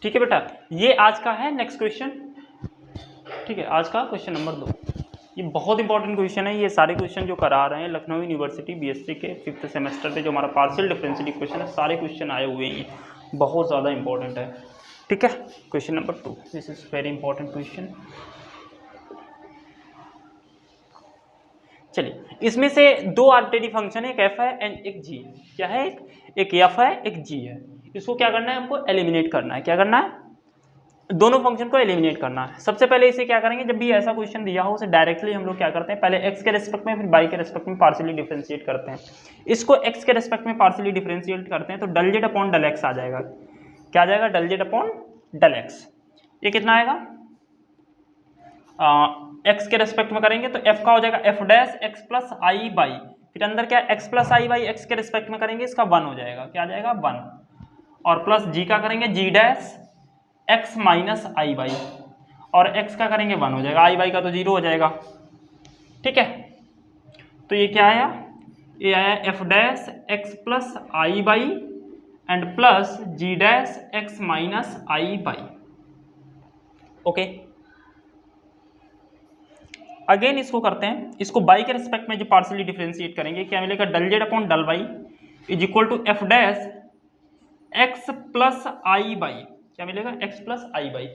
ठीक है बेटा, ये आज का है नेक्स्ट क्वेश्चन। ठीक है, आज का क्वेश्चन नंबर 2, ये बहुत इंपॉर्टेंट क्वेश्चन है। ये सारे क्वेश्चन जो करा रहे हैं लखनऊ यूनिवर्सिटी बीएससी के 5th सेमेस्टर पे, जो हमारा पार्शियल डिफरेंशियल इक्वेशन है, सारे क्वेश्चन आए हुए हैं, बहुत ज़्यादा इंपॉर्टेंट है। ठीक है, question number 2, this is very important question. चलिए, इसमें से दो आर्बिट्रेरी फंक्शन है, एक एफ है एंड एक जी है। क्या है? एक एफ है एक जी है। इसको क्या करना है, हमको एलिमिनेट करना है। क्या करना है? दोनों फंक्शन को एलिमिनेट करना है। सबसे पहले इसे क्या करेंगे, जब भी ऐसा क्वेश्चन दिया हो उसे डायरेक्टली हम लोग क्या करते हैं, पहले x के रेस्पेक्ट में फिर y के रेस्पेक्ट में पार्शियली डिफरेंशिएट करते हैं। इसको x के रेस्पेक्ट में पार्शियली डिफरेंशिएट करते हैं तो डल जेड अपॉन डल x आ जाएगा। क्या आ जाएगा? डल जेड अपॉन डल x। ये कितना आएगा? x के रेस्पेक्ट में करेंगे तो f का हो जाएगा f dash x plus i by, फिर अंदर क्या x plus i by x के रेस्पेक्ट में करेंगे, इसका 1 हो जाएगा। क्या आ जाएगा? 1। और प्लस g का करेंगे g dash x minus i y, और x का करेंगे 1 हो जाएगा, आई बाई का तो 0 हो जाएगा। ठीक है, तो ये क्या आया? ये आया f dash x plus i y and plus g dash x minus i y. Okay, again इसको करते हैं, इसको बाई के रिस्पेक्ट में जो पार्शियली डिफरेंशिएट करेंगे, क्या मिलेगा? Del z upon del y is equal to f dash x plus i y. क्या मिलेगा? X plus i y.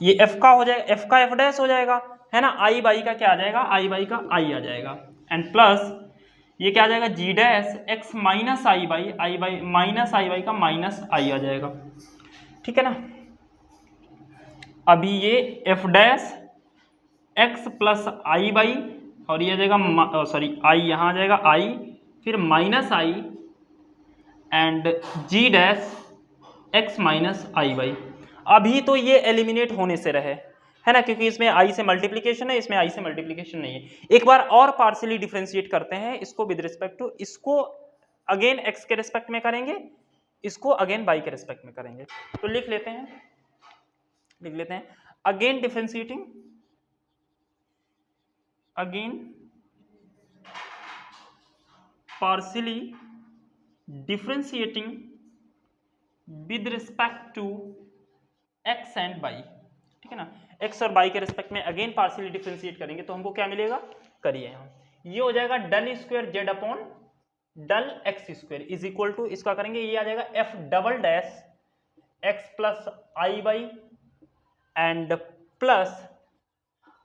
ये एफ का हो जाएगा, एफ का एफ डैश हो जाएगा, है ना। आई बाई का क्या आ जाएगा? आई बाई का आई आ जाएगा, एंड प्लस ये क्या आ जाएगा? G dash x minus i y minus i y का माइनस आई आ जाएगा। ठीक है ना। अभी ये f dash x plus i y, और ये आ जाएगा सॉरी आई, यहाँ आ जाएगा आई, फिर minus i and g dash x minus i y. अभी तो ये एलिमिनेट होने से रहे, है ना, क्योंकि इसमें आई से मल्टीप्लिकेशन है, इसमें आई से मल्टीप्लिकेशन नहीं है। एक बार और पार्शियली डिफरेंशिएट करते हैं इसको विद रिस्पेक्ट टू, इसको अगेन एक्स के रिस्पेक्ट में करेंगे, इसको अगेन बाई के रिस्पेक्ट में करेंगे। तो लिख लेते हैं again differentiating, again partially differentiating with respect to x and y। ठीक है ना, x और y के रिस्पेक्ट में अगेन पार्शियली डिफरेंशिएट करेंगे तो हमको क्या मिलेगा? करिए यहाँ, ये हो जाएगा del square z upon del x square is equal to, इसका करेंगे ये आ जाएगा f double dash x plus i y and plus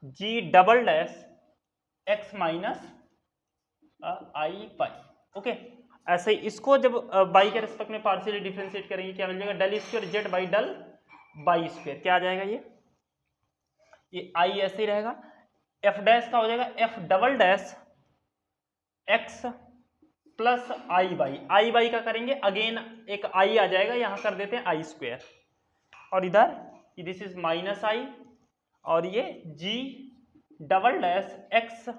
g double dash x minus i y. Okay, ऐसे इसको जब बाई के रेस्पेक्ट में पार्शियली डिफरेंशिएट करेंगे, क्या मिल जाएगा? Del square z by del y square. क्या आ जाएगा? ये आई ऐसे ही रहेगा। एफ डैश का हो जाएगा f double dash x plus i y का करेंगे अगेन एक आई आ जाएगा, यहां कर देते हैं आई स्क्वायर, और इधर दिस इज माइनस आई, और ये g double dash x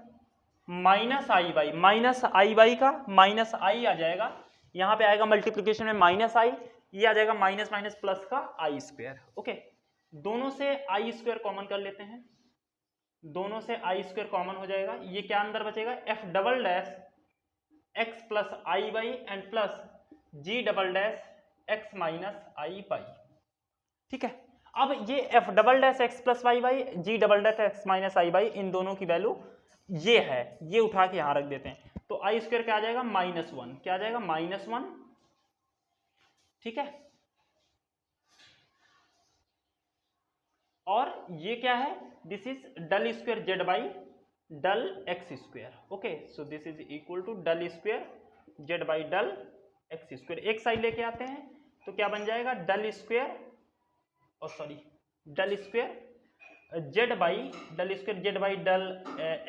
minus i y का माइनस आई आ जाएगा, यहां पे आएगा मल्टीप्लिकेशन में माइनस आई, ये आ जाएगा माइनस माइनस प्लस का आई स्क्वायर। ओके, दोनों से आई स्क्वायर कॉमन कर लेते हैं, दोनों से आई स्क्वायर कॉमन हो जाएगा, ये क्या अंदर बचेगा? F double dash x plus i y and plus g double dash x minus i y. ठीक है, अब ये f double dash x plus y y g double dash x minus i y, इन दोनों की वैल्यू ये है, ये उठा के यहां रख देते हैं, तो आई स्क्वायर क्या आ जाएगा? -1। क्या आ जाएगा? -1। ठीक है, और ये क्या है? This is del square z by del x square. Okay, so this is equal to del square z by del x square. एक साइड लेके आते हैं तो क्या बन जाएगा? Del square del square z by del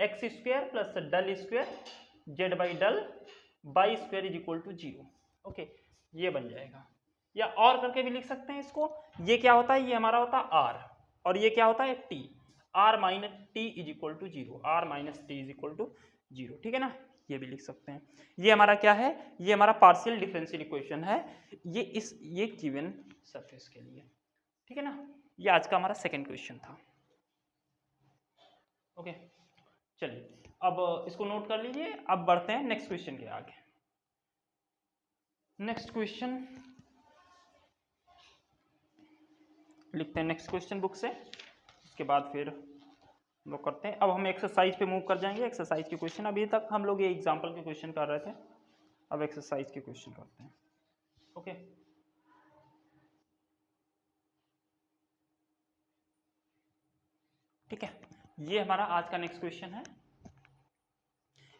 x square plus del square z by del y square is equal to 0। Okay, ये बन जाएगा, या और करके भी लिख सकते हैं इसको। ये क्या होता है? ये हमारा होता है आर, और ये क्या होता है? T. R minus t is equal to 0, r minus t is equal to 0। ठीक है ना, ये भी लिख सकते हैं। ये हमारा क्या है? ये हमारा पार्शियल डिफरेंशियल इक्वेशन है, ये गिवन सरफेस के लिए। ठीक है ना, ये आज का हमारा सेकंड क्वेश्चन था। ओके, चलिए अब इसको नोट कर लीजिए। अब बढ़ते हैं नेक्स्ट क्वेश्चन के आगे। नेक्स्ट क्वेश्चन, लिखते हैं नेक्स्ट क्वेश्चन बुक से, उसके बाद फिर हम लोग करते हैं। अब हम एक्सरसाइज पे मूव कर जाएंगे। एक्सरसाइज के क्वेश्चन, अभी तक हम लोग ये एग्जाम्पल के क्वेश्चन कर रहे थे, अब एक्सरसाइज के क्वेश्चन करते हैं। ओके, ठीक है, ये हमारा आज का नेक्स्ट क्वेश्चन है,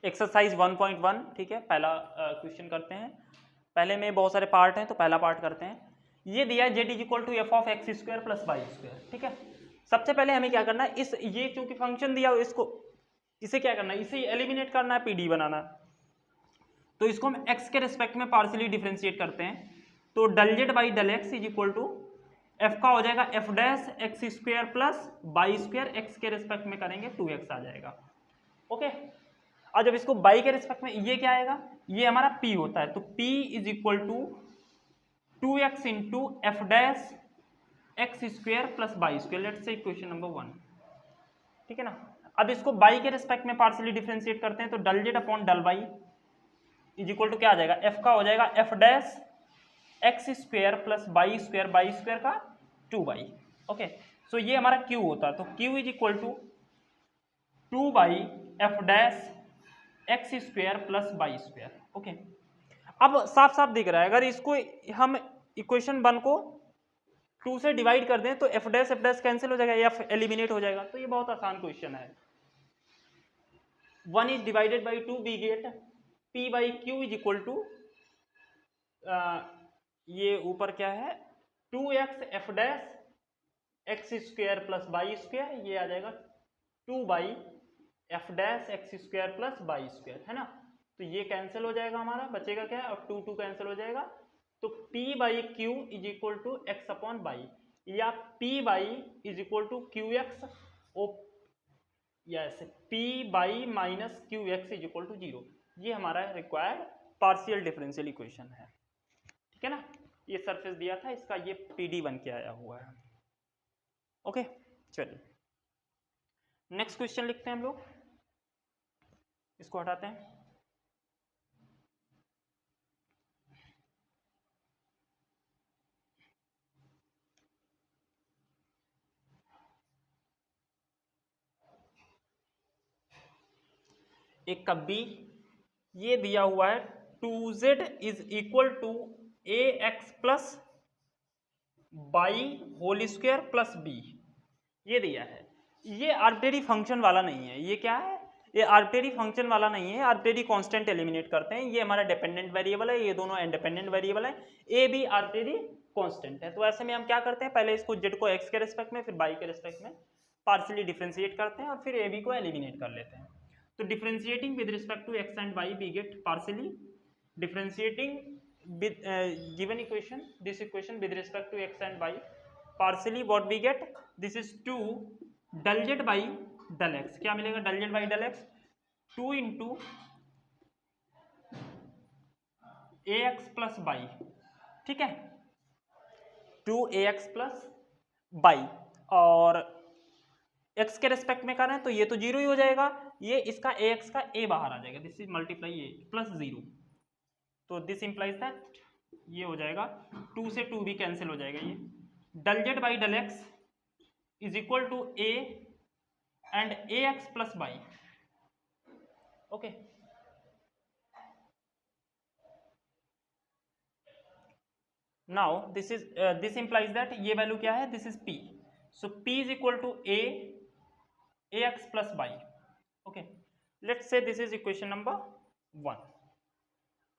एक्सरसाइज 1.1। ठीक है, पहला क्वेश्चन करते हैं। पहले में बहुत सारे पार्ट हैं, तो पहला पार्ट करते हैं। ये दिया है z equal to f of x square plus y square. ठीक है, सबसे पहले हमें क्या करना है, इस ये चूंकि फंक्शन दिया हो, इसको इसे क्या करना है, इसे एलिमिनेट करना है, पीडी बनाना है। तो इसको हम x के रिस्पेक्ट में पार्शियली डिफरेंशिएट करते हैं। तो del z by del x is equal to f का हो जाएगा f dash x square plus y square, एक्स के रिस्पेक्ट में करेंगे 2x आ जाएगा। ओके, और जब इसको बाई के रिस्पेक्ट में, ये क्या आएगा, ये हमारा p होता है, तो p is equal to 2x into f dash x square plus y square. Let's say equation number 1। ठीक है ना, अब इसको बाई के रिस्पेक्ट में पार्शियली डिफरेंशिएट करते हैं। तो del z upon del y is equal to क्या आ जाएगा, f का हो जाएगा f dash x square plus y square का 2y। ओके, सो ये हमारा q होता है, तो q is equal to 2 y f dash x square plus y square. Okay, अब साफ साफ दिख रहा है, अगर इसको हम इक्वेशन 1 को 2 से डिवाइड कर दें तो एफ डैश कैंसिल हो जाएगा, एफ एलिमिनेट हो जाएगा। तो ये बहुत आसान क्वेश्चन है। 1 is divided by 2, we get p by q is equal to, ये ऊपर क्या है, 2x f dash x square plus y square, ये आ जाएगा 2 y f dash x square plus y square, है ना। तो ये कैंसिल हो जाएगा, हमारा बचेगा क्या, अब 2 कैंसिल हो जाएगा। तो p by q is equal to x upon y, या p y is equal to q x, yes, p y minus q x is equal to 0। ये हमारा रिक्वायर्ड पार्शियल डिफरेंशियल इक्वेशन है। ठीक है ना, ये सरफेस दिया था, इसका ये PD बन के आया हुआ है। ओके, चलिए नेक्स्ट क्वेश्चन लिखते हैं हम लोग, इसको हटाते हैं। एक का B, ये दिया हुआ है 2z is equal to ax plus y whole square plus b, ये दिया है। ये आर्बिट्रेरी फंक्शन वाला नहीं है, ये क्या है, ये आर्बिट्रेरी फंक्शन वाला नहीं है, आर्बिट्रेरी कांस्टेंट एलिमिनेट करते हैं। ये हमारा डिपेंडेंट वेरिएबल है, ये दोनों इंडिपेंडेंट वेरिएबल है, ए भी आर्बिट्रेरी कांस्टेंट है। तो ऐसे में हम क्या करते हैं, पहले इसको z को x के रिस्पेक्ट में, फिर y के रिस्पेक्ट में पार्शियली डिफरेंशिएट करते हैं, और फिर ab को एलिमिनेट कर लेते हैं। तो differentiating with respect to x and y we get partially differentiating with given equation, this equation with respect to x and y, partially what we get, this is 2 del z by del x, क्या मिलेगा, del z by del x 2 into ax plus y। ठीक है, 2ax plus y, और x के respect में कर रहे हैं तो ये तो 0 ही हो जाएगा, ये इसका ax का a बाहर आ जाएगा, this is multiply a plus 0। तो दिस इंप्लाइज दैट ये हो जाएगा 2 से 2 भी कैंसिल हो जाएगा, ये del z by del x is equal to a and ax plus y। Okay, now this is this implies that ये वैल्यू क्या है, this is p, so p is equal to ax plus y। Okay, let's say this is equation number 1।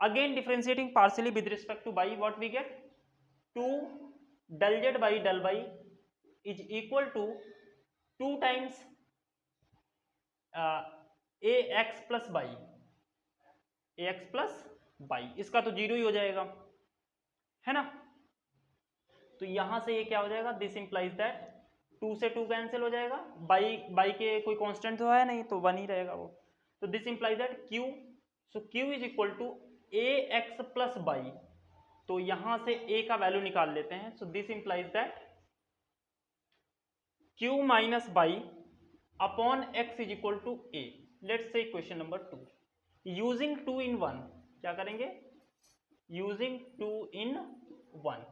Again differentiating partially with respect to y, what we get, 2 del z by del y is equal to 2 times ax plus y, ax plus y, इसका तो 0 ही हो जाएगा, है ना। तो यहां से ये क्या हो जाएगा, दिस इंप्लाइज दैट 2 से 2 कैंसिल हो जाएगा, बाई के कोई कांस्टेंट तो है नहीं, तो 1 ही रहेगा वो। तो this implies that q, so q is equal to ax plus y, तो यहां से a का वैल्यू निकाल लेते हैं। So this implies that q minus y upon x is equal to a। Let's say question number 2, using 2 in 1, क्या करेंगे, using 2 in 1,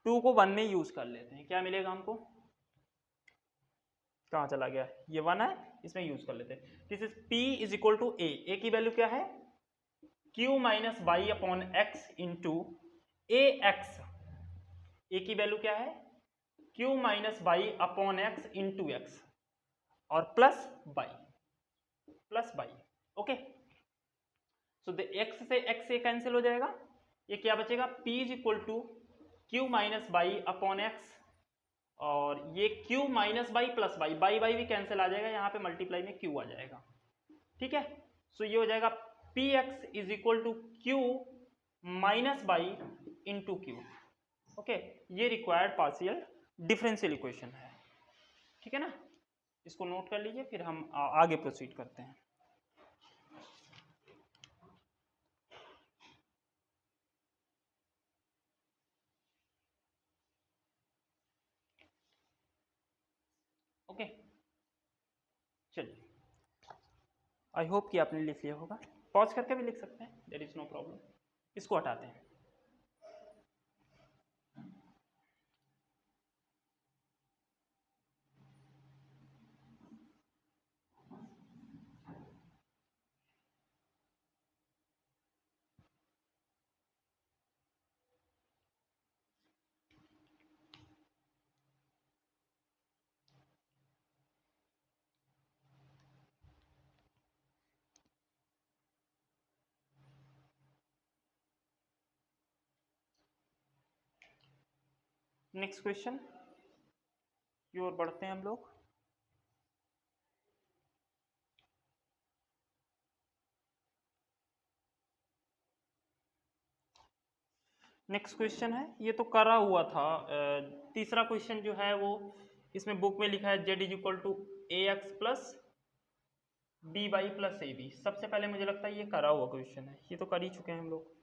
2 को 1 में यूज कर लेते हैं, क्या मिलेगा हमको, कहाँ चला गया, ये 1 है, इसमें यूज कर लेते हैं। This is P is equal to a की वैल्यू क्या है, Q minus y upon x into a x, a की वैल्यू क्या है, Q minus y upon x into x और plus y, okay. So the x से x से cancel हो जाएगा, ये क्या बचेगा, P is equal to Q minus y upon x, और ये Q minus y plus y भी कैंसिल आ जाएगा, यहाँ पे मल्टीप्लाई में Q आ जाएगा, ठीक है। सो ये हो जाएगा Px is equal to Q minus y into Q, okay. ये रिक्वायर्ड पार्शियल डिफरेंशियल इक्वेशन है, ठीक है ना, इसको नोट कर लीजिए, फिर हम आगे प्रोसीड करते हैं। ओके, चलिए, आई होप कि आपने लिख लिया होगा, पॉज करके भी लिख सकते हैं, देयर इज नो प्रॉब्लम। इसको हटाते हैं। नेक्स्ट क्वेश्चन की ओर बढ़ते हैं हम लोग। नेक्स्ट क्वेश्चन है, ये तो करा हुआ था, तीसरा क्वेश्चन जो है वो इसमें बुक में लिखा है z is equal to a x plus b y plus a b. सबसे पहले मुझे लगता है ये करा हुआ क्वेश्चन है, ये तो कर ही चुके हैं हम लोग,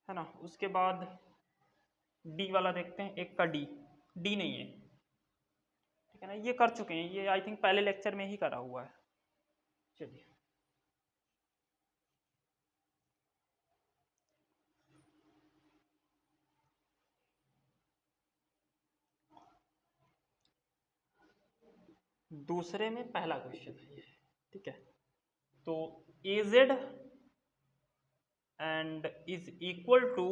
है ना। उसके बाद डी वाला देखते हैं, एक का डी नहीं है, ठीक है ना, ये कर चुके हैं, ये आई थिंक पहले लेक्चर में ही करा हुआ है। चलिए, दूसरे में पहला क्वेश्चन है ये, ठीक है। तो a z and is equal to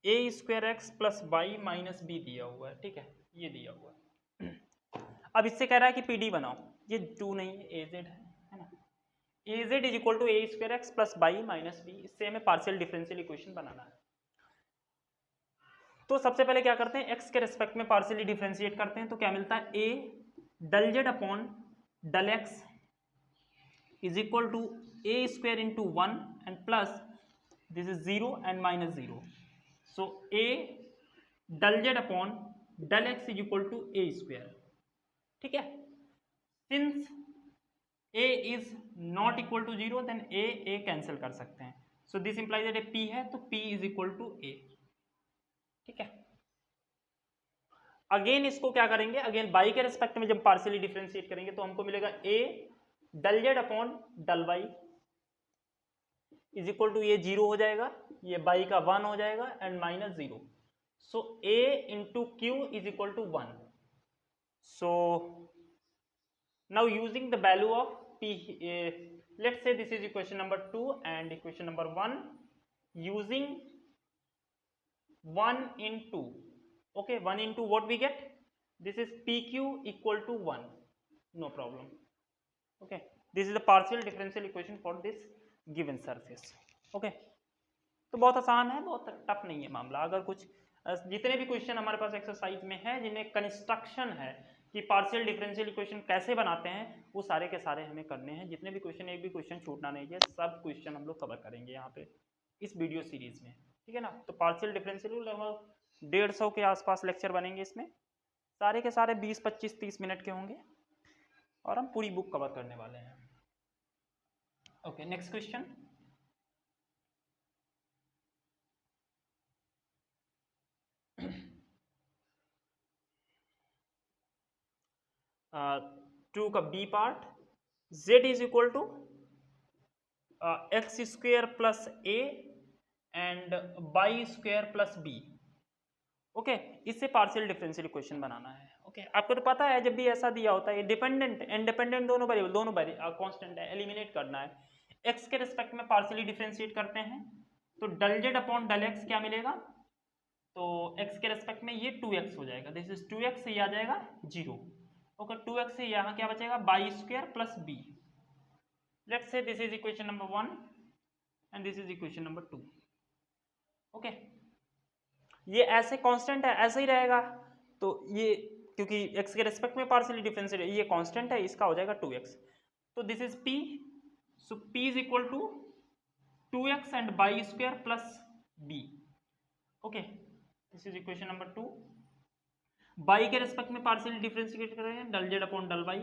a square x plus y minus b दिया हुआ है, ठीक है, ये दिया हुआ है। अब इससे कह रहा है कि पीडी बनाओ, ये 2 नहीं है, ए जेड है ना, a z is equal to a square x plus y minus b, इससे हमें पार्शियल डिफरेंशियल इक्वेशन बनाना है। तो सबसे पहले क्या करते हैं, एक्स के रेस्पेक्ट में पार्शियली डिफरेंशिएट करते हैं, तो क्या मिलता है, a del z upon del x is equal to a square into 1 and plus this is 0 and minus 0, so a del z upon del x is equal to a square, ठीक है। Since a is not equal to 0 then a cancel कर सकते हैं, so this implies that p है, तो p is equal to a, ठीक है। Again इसको क्या करेंगे, अगेन बाई के रेस्पेक्ट में जब पार्शियली डिफरेंशिएट करेंगे तो हमको मिलेगा a del z upon del y is equal to, ये 0 हो जाएगा, ये बाई का 1 हो जाएगा and minus 0, so a into q is equal to 1, so now using the value of p, let's say this is equation number 2 and equation number 1, using 1 into, okay, 1 into what we get, this is pq equal to 1, no problem, okay, this is the partial differential equation for this given surface, okay। तो बहुत आसान है, बहुत tough नहीं है मामला। अगर कुछ जितने भी क्वेश्चन हमारे पास एक्सरसाइज में है जिनमें कंस्ट्रक्शन है कि पार्शियल डिफरेंशियल इक्वेशन कैसे बनाते हैं, वो सारे के सारे हमें करने हैं। जितने भी क्वेश्चन, एक भी क्वेश्चन छूटना नहीं है, सब क्वेश्चन हम लोग कवर करेंगे यहाँ पे इस वीडियो सीरीज में, ठीक है ना। तो पार्शियल डिफरेंशियल लगभग 150 के आसपास लेक्चर बनेंगे इसमें, सारे के सारे 20, 25, 30 मिनट के होंगे और हम पूरी बुक कवर करने वाले हैं। Okay, next question. टू का b part, z is equal to x square plus a and y square plus b, okay इससे पार्शियल डिफरेंशियल इक्वेशन बनाना है। ओके आपको तो पता है जब भी ऐसा दिया होता है डिपेंडेंट इंडिपेंडेंट दोनों वेरिएबल दोनों कांस्टेंट है, एलिमिनेट करना है। एक्स के रिस्पेक्ट में पार्शियली डिफरेंशिएट करते हैं तो del z upon del x क्या मिलेगा, तो एक्स के रेस्पेक्ट में ये 2x हो जाएगा, दिस इज 2x, ये आ जाएगा 0। ओके 2x से यहाँ क्या बचेगा y square plus b. Let's say this is equation number 1 and this is equation number 2। Okay ये ऐसे कांस्टेंट है ऐसे ही रहेगा, तो ये क्योंकि x के रेस्पेक्ट में पार्शियली डिफरेंशिएट ये कांस्टेंट है, इसका हो जाएगा 2x। तो this is p, so p is equal to 2x and y square plus b। Okay this is equation number 2। Y के रेस्पेक्ट में पार्शियली डिफरेंशिएट कर रहे हैं del z upon del y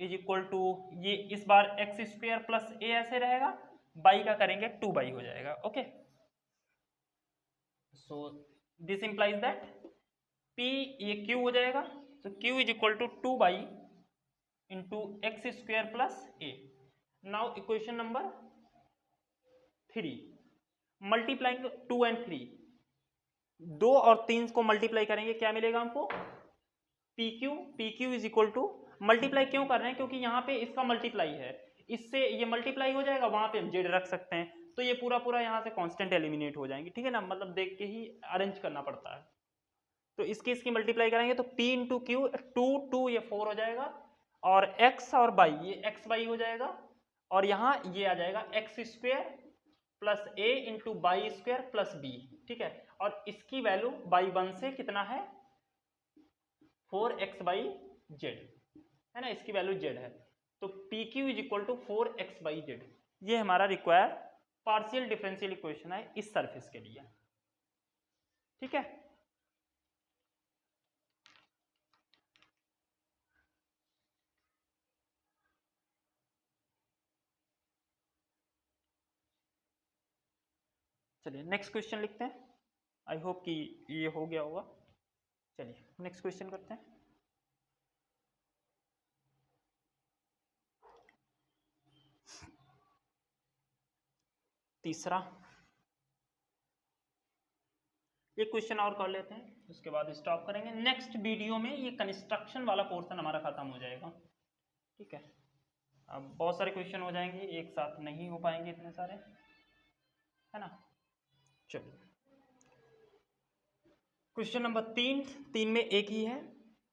is equal to ये इस बार x square plus a ऐसे रहेगा, बाई का करेंगे 2 बाई हो जाएगा। Okay so this implies that p ये q हो जाएगा, तो q is equal to 2 y into x square plus a. Now equation number 3 multiplying 2 and 3, 2 और 3 को मल्टीप्लाई करेंगे क्या मिलेगा हमको p q is equal to, multiply क्यों कर रहे हैं क्योंकि यहाँ पे इसका मल्टीप्लाई है, इससे ये मल्टीप्लाई हो जाएगा, वहां पे हम जेड रख सकते हैं, तो ये पूरा पूरा यहाँ से कांस्टेंट एलिमिनेट हो जाएंगे। ठीक है ना, मतलब देख के ही अरेंज करना पड़ता है। तो इसकी मल्टीप्लाई करेंगे तो p इंटू क्यू 2 ये 4 हो जाएगा, और x और बाई ये x बाई हो जाएगा, और यहाँ ये आ जाएगा x square plus a into y square plus b. ठीक है, और इसकी वैल्यू बाई 1 से कितना है 4x बाई जेड है ना, इसकी वैल्यू जेड है, तो p q is equal to 4x y z. ये हमारा रिक्वायर पार्शियल डिफरेंशियल इक्वेशन है इस सरफेस के लिए। ठीक है, चलिए नेक्स्ट क्वेश्चन लिखते हैं। आई होप कि ये हो गया होगा। चलिए नेक्स्ट क्वेश्चन करते हैं। तीसरा ये क्वेश्चन और कर लेते हैं, उसके बाद स्टॉप करेंगे। नेक्स्ट वीडियो में ये कंस्ट्रक्शन वाला पोर्शन हमारा खत्म हो जाएगा। ठीक है, अब बहुत सारे क्वेश्चन हो जाएंगे, एक साथ नहीं हो पाएंगे इतने सारे, है ना। चलिए क्वेश्चन नंबर 3 में एक ही है,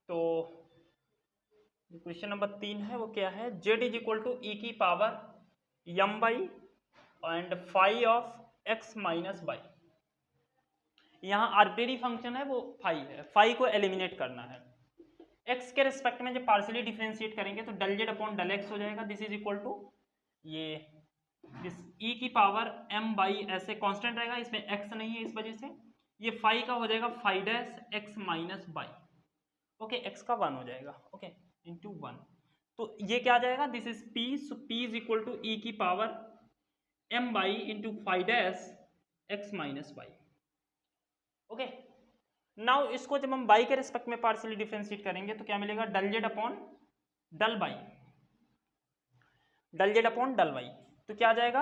तो क्वेश्चन नंबर 3 है वो क्या है, z is equal to e की power m y and phi of x minus y. यहाँ आर्बिट्रेरी फंक्शन है वो फाई है, फाई को एलिमिनेट करना है। x के रिस्पेक्ट में जब पार्शियली डिफरेंशिएट करेंगे तो del z upon del x हो जाएगा, दिस इज इक्वल टू ये दिस e की पावर m बाई ऐसे कांस्टेंट रहेगा, इसमें x नहीं है इस वजह से ये फाई का हो जाएगा phi dash x minus y. Okay x का 1 हो जाएगा, ओके इंटू 1, तो ये क्या आ जाएगा this is p, so p is equal to e की power m y into phi dash x minus y. Okay now इसको जब हम बाई के रिस्पेक्ट में पार्शियली डिफरेंशिएट करेंगे तो क्या मिलेगा del z upon del y, del z upon del y, तो क्या आ जाएगा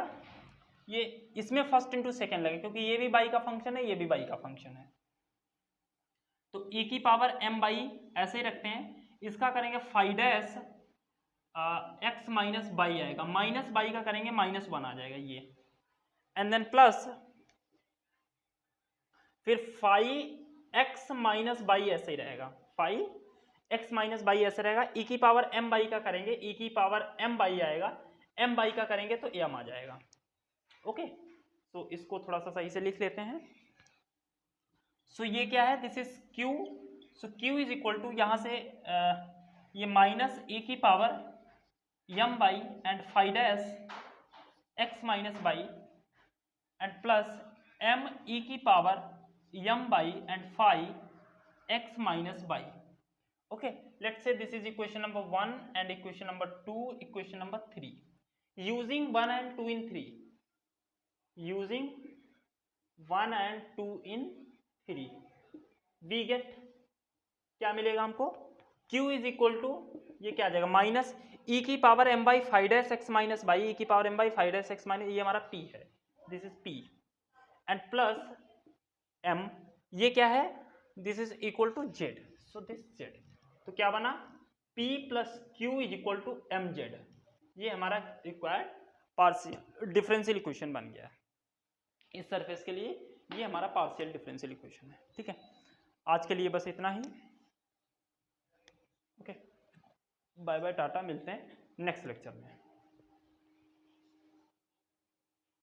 ये इसमें फर्स्ट इंटू सेकेंड लगे क्योंकि ये भी बाई का फंक्शन है ये भी बाई का फंक्शन है, तो e की पावर m बाई ऐसे ही रखते हैं, इसका करेंगे phi dash x minus y आएगा, माइनस बाई का करेंगे -1 आ जाएगा ये, एंड देन प्लस फिर फाई x माइनस बाई ऐसे ही रहेगा, फाई x माइनस बाई ऐसे रहेगा, e की पावर m बाई का करेंगे e की पावर m बाई आएगा, m बाई का करेंगे तो m आ जाएगा। ओके तो इसको थोड़ा सा सही से लिख लेते हैं। सो ये क्या है this is q, so q is equal to यहाँ से ये माइनस e की power m y and phi dash x minus y and plus m e की power m y and phi x minus y. Okay let's say this is equation number 1 and equation number 2, equation number 3 using 1 and 2 in 3, using 1 and 2 in 3 we get क्या मिलेगा हमको q is equal to ये क्या आ जाएगा minus e की power m by phi dash x minus by e की power m by phi dash x minus, ये हमारा p है, this is p and plus m, ये क्या है this is equal to Z, so this Z, तो क्या बना P plus Q is equal to M Z, ये हमारा रिक्वायर्ड पार्शियल डिफरेंशियल इक्वेशन बन गया है इस सरफेस के लिए, ये हमारा पार्शियल डिफरेंशियल इक्वेशन है। ठीक है, आज के लिए बस इतना ही। ओके, बाय बाय टाटा, मिलते हैं नेक्स्ट लेक्चर में।